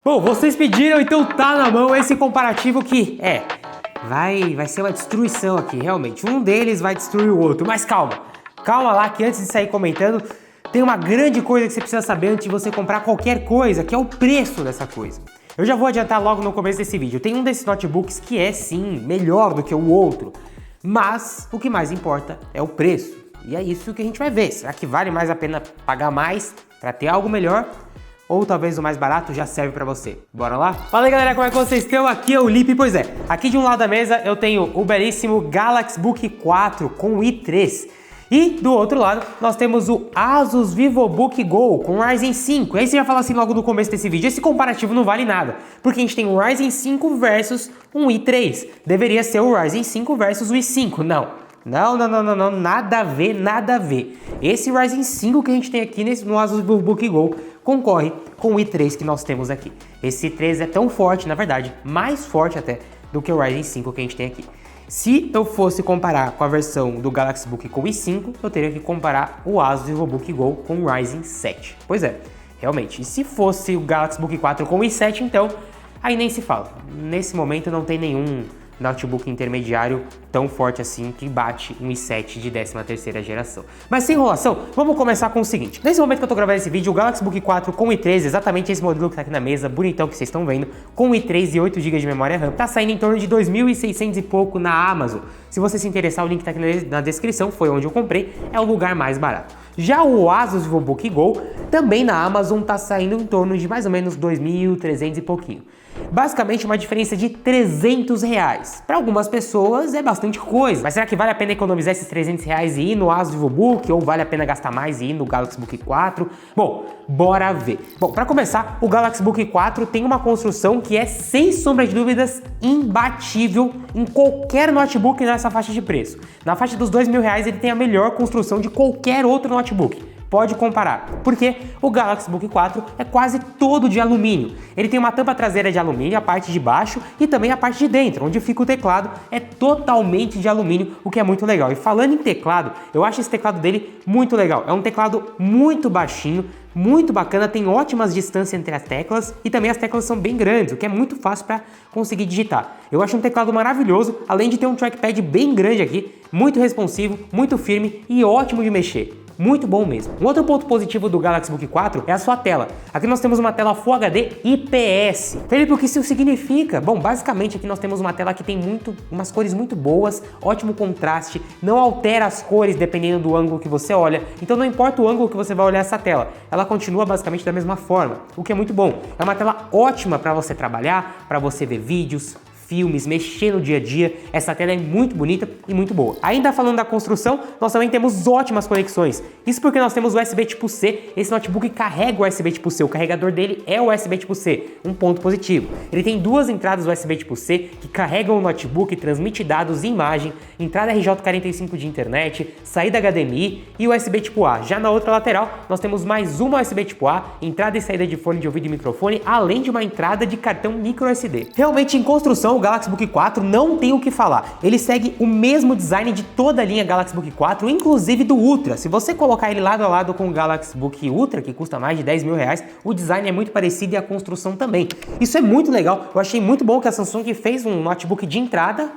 Bom, vocês pediram, então tá na mão esse comparativo que, vai ser uma destruição aqui, realmente. Um deles vai destruir o outro, mas calma lá que antes de sair comentando, tem uma grande coisa que você precisa saber antes de você comprar qualquer coisa, que é o preço dessa coisa. Eu já vou adiantar logo no começo desse vídeo. Tem um desses notebooks que é, sim, melhor do que o outro, mas o que mais importa é o preço. E é isso que a gente vai ver. Será que vale mais a pena pagar mais para ter algo melhor? Ou talvez o mais barato já serve pra você. Bora lá? Fala aí, galera, como é que vocês estão? Aqui é o Lipe. Pois é, aqui de um lado da mesa eu tenho o belíssimo Galaxy Book 4 com i3. E do outro lado nós temos o Asus VivoBook Go com Ryzen 5. E aí você já fala assim logo no começo desse vídeo, esse comparativo não vale nada, porque a gente tem o Ryzen 5 versus um i3. Deveria ser o Ryzen 5 versus o i5. Não, nada a ver. Esse Ryzen 5 que a gente tem aqui no Asus VivoBook Go concorre com o i3 que nós temos aqui. Esse i3 é tão forte, na verdade, mais forte até do que o Ryzen 5 que a gente tem aqui. Se eu fosse comparar com a versão do Galaxy Book com o i5, eu teria que comparar o Asus VivoBook Go com o Ryzen 7. Pois é, realmente, e se fosse o Galaxy Book 4 com o i7, então, aí nem se fala. Nesse momento não tem nenhum notebook intermediário tão forte assim que bate um i7 de 13ª geração. Mas sem enrolação, vamos começar com o seguinte. Nesse momento que eu tô gravando esse vídeo, o Galaxy Book 4 com i3, exatamente esse modelo que tá aqui na mesa, bonitão que vocês estão vendo, com i3 e 8 GB de memória RAM, tá saindo em torno de 2.600 e pouco na Amazon. Se você se interessar, o link tá aqui na descrição, foi onde eu comprei, é o lugar mais barato. Já o Asus VivoBook Go, também na Amazon, tá saindo em torno de mais ou menos 2.300 e pouquinho. Basicamente uma diferença de R$300. Para algumas pessoas é bastante coisa, mas será que vale a pena economizar esses R$300 e ir no Asus VivoBook, ou vale a pena gastar mais e ir no Galaxy Book 4? Bom, bora ver. Bom, para começar, o Galaxy Book 4 tem uma construção que é, sem sombra de dúvidas, imbatível em qualquer notebook nessa faixa de preço. Na faixa dos R$2.000 ele tem a melhor construção de qualquer outro notebook. Pode comparar, porque o Galaxy Book 4 é quase todo de alumínio. Ele tem uma tampa traseira de alumínio, a parte de baixo e também a parte de dentro, onde fica o teclado, é totalmente de alumínio, o que é muito legal. E falando em teclado, eu acho esse teclado dele muito legal. É um teclado muito baixinho, muito bacana, tem ótimas distâncias entre as teclas e também as teclas são bem grandes, o que é muito fácil para conseguir digitar. Eu acho um teclado maravilhoso, além de ter um trackpad bem grande aqui, muito responsivo, muito firme e ótimo de mexer. Muito bom mesmo. Um outro ponto positivo do Galaxy Book 4 é a sua tela. Aqui nós temos uma tela Full HD IPS. Felipe, o que isso significa? Bom, basicamente aqui nós temos uma tela que tem umas cores muito boas, ótimo contraste, não altera as cores dependendo do ângulo que você olha, então não importa o ângulo que você vai olhar essa tela, ela continua basicamente da mesma forma, o que é muito bom. É uma tela ótima para você trabalhar, para você ver vídeos, filmes, mexer no dia a dia. Essa tela é muito bonita e muito boa. Ainda falando da construção, nós também temos ótimas conexões. Isso porque nós temos USB tipo C. Esse notebook carrega o USB tipo C. O carregador dele é o USB tipo C. Um ponto positivo. Ele tem duas entradas USB tipo C que carregam o notebook, transmite dados e imagem, entrada RJ45 de internet, saída HDMI e USB tipo A. Já na outra lateral, nós temos mais uma USB tipo A, entrada e saída de fone de ouvido e microfone, além de uma entrada de cartão microSD. Realmente, em construção, o Galaxy Book 4 não tem o que falar. Ele segue o mesmo design de toda a linha Galaxy Book 4, inclusive do Ultra. Se você colocar ele lado a lado com o Galaxy Book Ultra, que custa mais de R$10.000, o design é muito parecido e a construção também. Isso é muito legal. Eu achei muito bom que a Samsung fez um notebook de entrada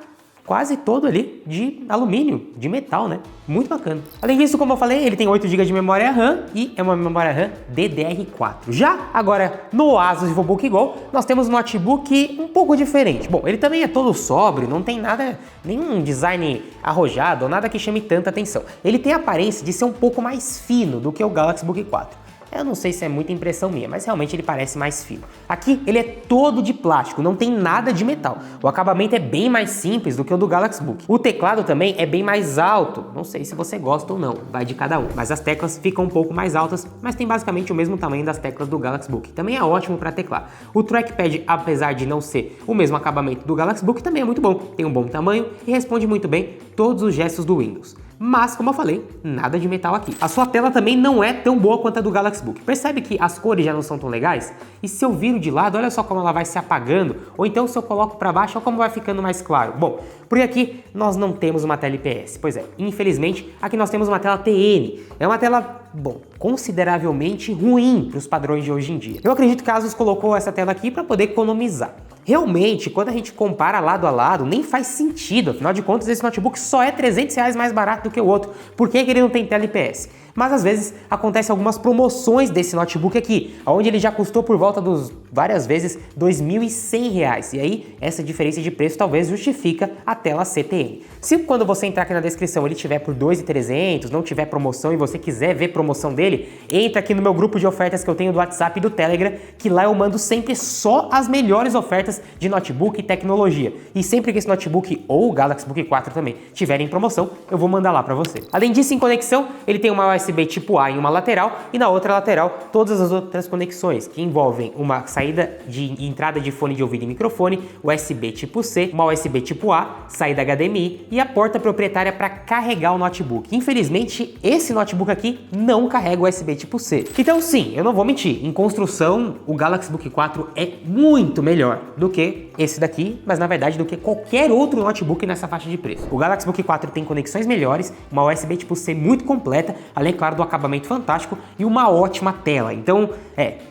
quase todo ali de alumínio, de metal, né? Muito bacana. Além disso, como eu falei, ele tem 8 GB de memória RAM e é uma memória RAM DDR4. Já agora, no Asus VivoBook Go, nós temos um notebook um pouco diferente. Bom, ele também é todo sóbrio, não tem nada, nenhum design arrojado ou nada que chame tanta atenção. Ele tem a aparência de ser um pouco mais fino do que o Galaxy Book 4. Eu não sei se é muita impressão minha, mas realmente ele parece mais fino. Aqui ele é todo de plástico, não tem nada de metal. O acabamento é bem mais simples do que o do Galaxy Book. O teclado também é bem mais alto. Não sei se você gosta ou não, vai de cada um. Mas as teclas ficam um pouco mais altas, mas tem basicamente o mesmo tamanho das teclas do Galaxy Book. Também é ótimo para teclar. O trackpad, apesar de não ser o mesmo acabamento do Galaxy Book, também é muito bom. Tem um bom tamanho e responde muito bem todos os gestos do Windows. Mas, como eu falei, nada de metal aqui. A sua tela também não é tão boa quanto a do Galaxy Book. Percebe que as cores já não são tão legais? E se eu viro de lado, olha só como ela vai se apagando. Ou então se eu coloco para baixo, olha como vai ficando mais claro. Bom, porque aqui nós não temos uma tela IPS. Pois é, infelizmente, aqui nós temos uma tela TN. É uma tela, bom, consideravelmente ruim para os padrões de hoje em dia. Eu acredito que a Asus colocou essa tela aqui para poder economizar. Realmente, quando a gente compara lado a lado, nem faz sentido. Afinal de contas, esse notebook só é R$300 mais barato do que o outro. Por que ele não tem tela IPS? Mas às vezes acontecem algumas promoções desse notebook aqui, onde ele já custou por volta dos, várias vezes, R$2.100. E aí, essa diferença de preço talvez justifica a tela CTN. Se quando você entrar aqui na descrição ele tiver por R$2.300, não tiver promoção e você quiser ver promoção dele, entra aqui no meu grupo de ofertas que eu tenho do WhatsApp e do Telegram, que lá eu mando sempre só as melhores ofertas de notebook e tecnologia. E sempre que esse notebook ou o Galaxy Book 4 também tiverem em promoção, eu vou mandar lá para você. Além disso, em conexão, ele tem uma USB tipo A em uma lateral e na outra lateral todas as outras conexões, que envolvem uma saída de entrada de fone de ouvido e microfone, USB tipo C, uma USB tipo A, saída HDMI e a porta proprietária para carregar o notebook. Infelizmente, esse notebook aqui não carrega USB tipo C. Então sim, eu não vou mentir, em construção o Galaxy Book 4 é muito melhor do que esse daqui, mas na verdade do que qualquer outro notebook nessa faixa de preço. O Galaxy Book 4 tem conexões melhores, uma USB tipo C muito completa, além, claro, do acabamento fantástico e uma ótima tela. Então,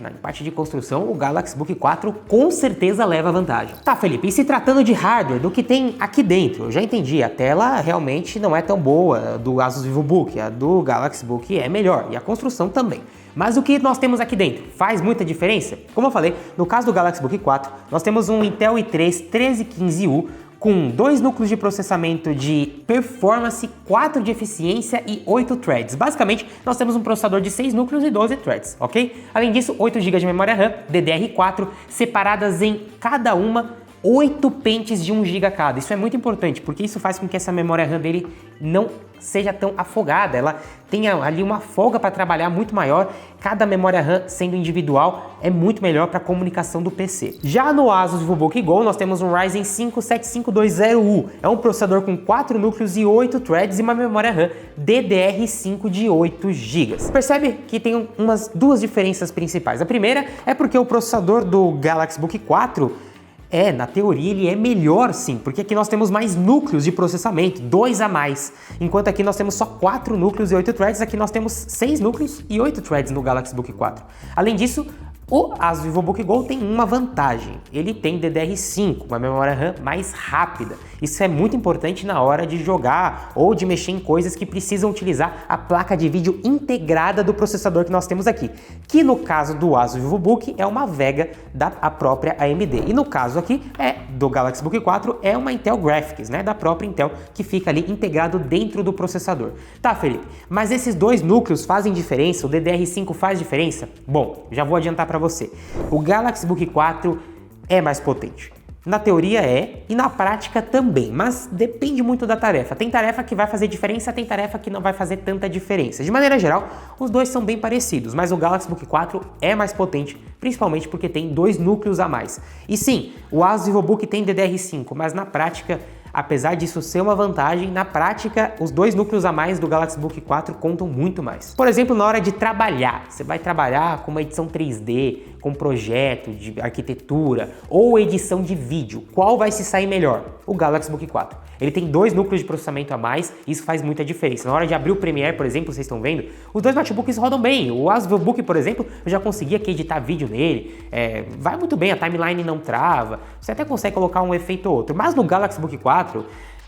na parte de construção, o Galaxy Book 4 com certeza leva vantagem. Tá, Felipe, e se tratando de hardware, do que tem aqui dentro? Eu já entendi, a tela realmente não é tão boa do Asus VivoBook, a do Galaxy Book é melhor e a construção também. Mas o que nós temos aqui dentro faz muita diferença? Como eu falei, no caso do Galaxy Book 4, nós temos um Intel i3 1315U com 2 núcleos de processamento de performance, 4 de eficiência e 8 threads. Basicamente, nós temos um processador de 6 núcleos e 12 threads, ok? Além disso, 8 GB de memória RAM DDR4, separadas em cada uma 8 pentes de 1 GB cada. Isso é muito importante, porque isso faz com que essa memória RAM dele não seja tão afogada, ela tenha ali uma folga para trabalhar muito maior. Cada memória RAM sendo individual é muito melhor para a comunicação do PC. Já no Asus VivoBook Go nós temos um Ryzen 5 7520U, é um processador com 4 núcleos e 8 threads e uma memória RAM DDR5 de 8 GB. Percebe que tem duas diferenças principais. A primeira é porque o processador do Galaxy Book 4 na teoria ele é melhor sim, porque aqui nós temos mais núcleos de processamento, 2 a mais, enquanto aqui nós temos só 4 núcleos e 8 threads, aqui nós temos 6 núcleos e 8 threads no Galaxy Book 4. Além disso, o Asus VivoBook Go tem uma vantagem, ele tem DDR5, uma memória RAM mais rápida. Isso é muito importante na hora de jogar ou de mexer em coisas que precisam utilizar a placa de vídeo integrada do processador que nós temos aqui, que no caso do Asus VivoBook é uma Vega da própria AMD, e no caso aqui do Galaxy Book 4 é uma Intel Graphics, da própria Intel, que fica ali integrado dentro do processador. Tá, Felipe, mas esses dois núcleos fazem diferença? O DDR5 faz diferença? Bom, já vou adiantar para você. O Galaxy Book 4 é mais potente. Na teoria e na prática também, mas depende muito da tarefa. Tem tarefa que vai fazer diferença, tem tarefa que não vai fazer tanta diferença. De maneira geral, os dois são bem parecidos, mas o Galaxy Book 4 é mais potente, principalmente porque tem 2 núcleos a mais. E sim, o Asus VivoBook tem DDR5, mas na prática, apesar disso ser uma vantagem, na prática, os 2 núcleos a mais do Galaxy Book 4 contam muito mais. Por exemplo, na hora de trabalhar, você vai trabalhar com uma edição 3D, com projeto de arquitetura ou edição de vídeo, qual vai se sair melhor? O Galaxy Book 4. Ele tem 2 núcleos de processamento a mais, isso faz muita diferença. Na hora de abrir o Premiere, por exemplo, vocês estão vendo, os 2 notebooks rodam bem. O Asus VivoBook, por exemplo, eu já consegui aqui editar vídeo nele, vai muito bem, a timeline não trava, você até consegue colocar um efeito ou outro. Mas no Galaxy Book 4,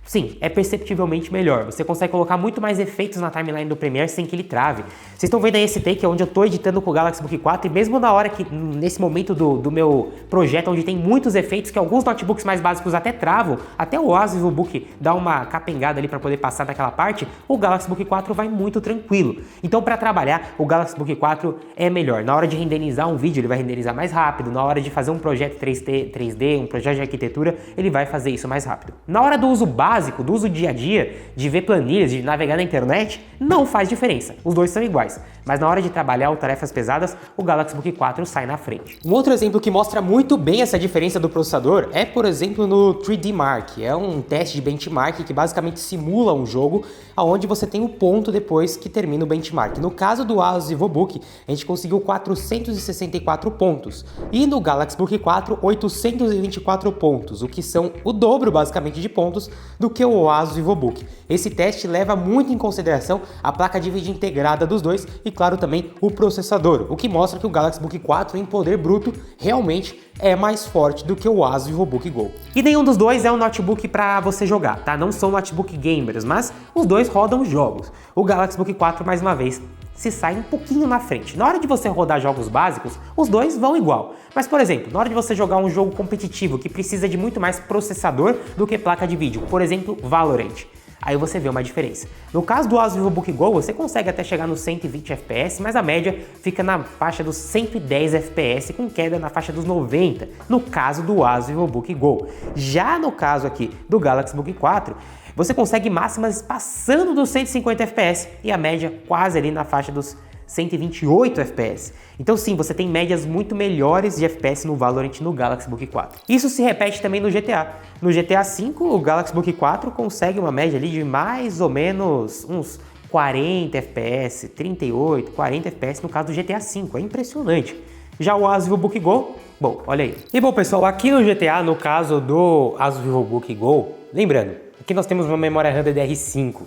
sim, é perceptivelmente melhor. Você consegue colocar muito mais efeitos na timeline do Premiere sem que ele trave. Vocês estão vendo aí esse take onde eu estou editando com o Galaxy Book 4 e mesmo na hora que, nesse momento do meu projeto, onde tem muitos efeitos que alguns notebooks mais básicos até travam, até o Asus VivoBook dá uma capengada ali para poder passar daquela parte, o Galaxy Book 4 vai muito tranquilo. Então, para trabalhar, o Galaxy Book 4 é melhor. Na hora de renderizar um vídeo, ele vai renderizar mais rápido. Na hora de fazer um projeto 3D, um projeto de arquitetura, ele vai fazer isso mais rápido. Na hora do uso básico, básico, do uso do dia a dia, de ver planilhas, de navegar na internet, não faz diferença. Os dois são iguais. Mas na hora de trabalhar ou tarefas pesadas, o Galaxy Book 4 sai na frente. Um outro exemplo que mostra muito bem essa diferença do processador é, por exemplo, no 3D Mark. É um teste de benchmark que basicamente simula um jogo onde você tem o ponto depois que termina o benchmark. No caso do Asus VivoBook, a gente conseguiu 464 pontos. E no Galaxy Book 4, 824 pontos, o que são o dobro, basicamente, de pontos do que o Asus VivoBook. Esse teste leva muito em consideração a placa de vídeo integrada dos dois e, claro, também o processador, o que mostra que o Galaxy Book 4 em poder bruto realmente é mais forte do que o Asus VivoBook Go. E nenhum dos dois é um notebook para você jogar, tá? Não são notebook gamers, mas os dois rodam jogos. O Galaxy Book 4, mais uma vez, se sai um pouquinho na frente. Na hora de você rodar jogos básicos, os dois vão igual. Mas, por exemplo, na hora de você jogar um jogo competitivo que precisa de muito mais processador do que placa de vídeo, por exemplo, Valorant, aí você vê uma diferença. No caso do Asus VivoBook Go, você consegue até chegar nos 120 FPS, mas a média fica na faixa dos 110 FPS, com queda na faixa dos 90, no caso do Asus VivoBook Go. Já no caso aqui do Galaxy Book 4, você consegue máximas passando dos 150 FPS e a média quase ali na faixa dos 128 FPS. Então sim, você tem médias muito melhores de FPS no Valorant no Galaxy Book 4. Isso se repete também no GTA. No GTA V, o Galaxy Book 4 consegue uma média ali de mais ou menos uns 40 FPS, 38, 40 FPS no caso do GTA V. É impressionante. Já o Asus VivoBook Go, bom, olha aí. E bom, pessoal, aqui no GTA, no caso do Asus VivoBook Go, lembrando, aqui nós temos uma memória RAM DDR5.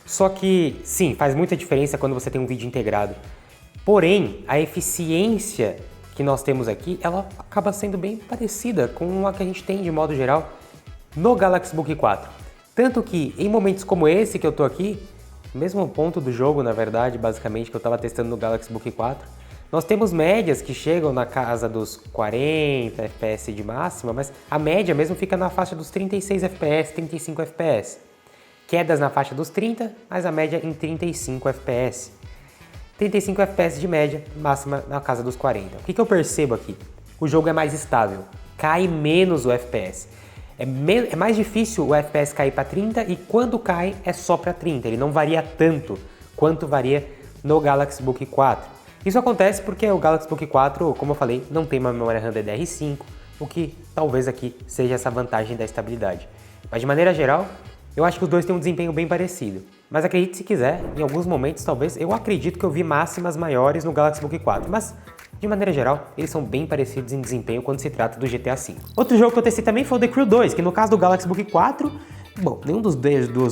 Só que, sim, faz muita diferença quando você tem um vídeo integrado. Porém, a eficiência que nós temos aqui, ela acaba sendo bem parecida com a que a gente tem de modo geral no Galaxy Book 4. Tanto que, em momentos como esse que eu tô aqui, mesmo ponto do jogo, na verdade, basicamente, que eu tava testando no Galaxy Book 4, nós temos médias que chegam na casa dos 40 FPS de máxima, mas a média mesmo fica na faixa dos 36 FPS, 35 FPS. Quedas na faixa dos 30, mas a média em 35 FPS. 35 FPS de média, máxima na casa dos 40. O que eu percebo aqui? O jogo é mais estável, cai menos o FPS. É mais difícil o FPS cair para 30 e quando cai é só para 30. Ele não varia tanto quanto varia no Galaxy Book 4. Isso acontece porque o Galaxy Book 4, como eu falei, não tem uma memória RAM DDR5, o que talvez aqui seja essa vantagem da estabilidade. Mas de maneira geral, eu acho que os dois têm um desempenho bem parecido. Mas acredite se quiser, em alguns momentos talvez, eu acredito que eu vi máximas maiores no Galaxy Book 4, mas de maneira geral, eles são bem parecidos em desempenho quando se trata do GTA V. Outro jogo que eu testei também foi o The Crew 2, que no caso do Galaxy Book 4, bom, nenhum dos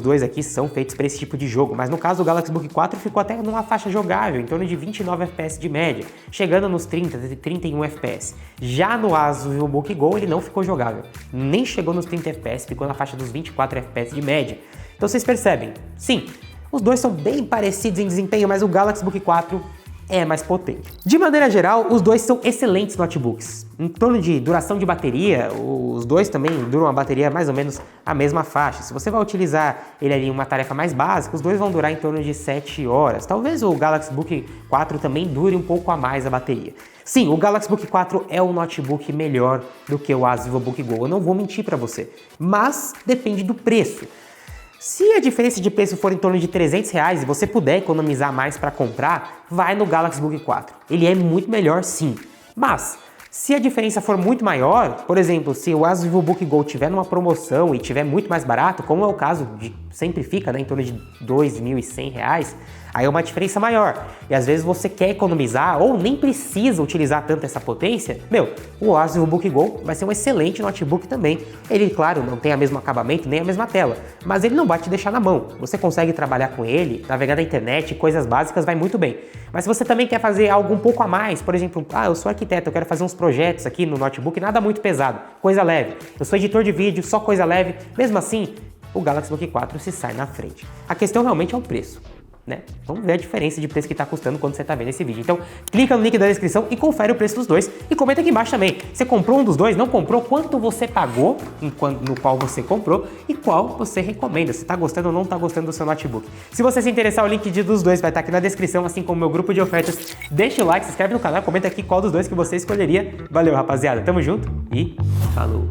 dois aqui são feitos para esse tipo de jogo, mas no caso do Galaxy Book 4 ficou até numa faixa jogável, em torno de 29 FPS de média, chegando nos 30, 31 FPS. Já no Asus VivoBook Go ele não ficou jogável, nem chegou nos 30 FPS, ficou na faixa dos 24 FPS de média. Então vocês percebem, sim, os dois são bem parecidos em desempenho, mas o Galaxy Book 4 é mais potente. De maneira geral, os dois são excelentes notebooks. Em torno de duração de bateria, os dois também duram uma bateria mais ou menos a mesma faixa. Se você vai utilizar ele ali em uma tarefa mais básica, os dois vão durar em torno de 7 horas. Talvez o Galaxy Book 4 também dure um pouco a mais a bateria. Sim, o Galaxy Book 4 é um notebook melhor do que o Asus VivoBook Go, eu não vou mentir para você. Mas depende do preço. Se a diferença de preço for em torno de R$300 e você puder economizar mais para comprar, vai no Galaxy Book 4. Ele é muito melhor sim, mas se a diferença for muito maior, por exemplo, se o Asus VivoBook Go tiver numa promoção e tiver muito mais barato, como é o caso de sempre fica, né, em torno de R$2.100, aí é uma diferença maior. E às vezes você quer economizar ou nem precisa utilizar tanto essa potência, o Asus VivoBook Go vai ser um excelente notebook também. Ele, claro, não tem o mesmo acabamento nem a mesma tela, mas ele não vai te deixar na mão. Você consegue trabalhar com ele, navegar na internet, coisas básicas, vai muito bem. Mas se você também quer fazer algo um pouco a mais, por exemplo, eu sou arquiteto, eu quero fazer uns projetos aqui no notebook, nada muito pesado, coisa leve. Eu sou editor de vídeo, só coisa leve, mesmo assim, o Galaxy Book 4 se sai na frente. A questão realmente é o preço, né? Vamos ver a diferença de preço que está custando quando você está vendo esse vídeo. Então, clica no link da descrição e confere o preço dos dois. E comenta aqui embaixo também. Você comprou um dos dois? Não comprou? Quanto você pagou no qual você comprou? E qual você recomenda? Se está gostando ou não está gostando do seu notebook? Se você se interessar, o link dos dois vai estar aqui na descrição, assim como o meu grupo de ofertas. Deixa o like, se inscreve no canal, comenta aqui qual dos dois que você escolheria. Valeu, rapaziada. Tamo junto e falou!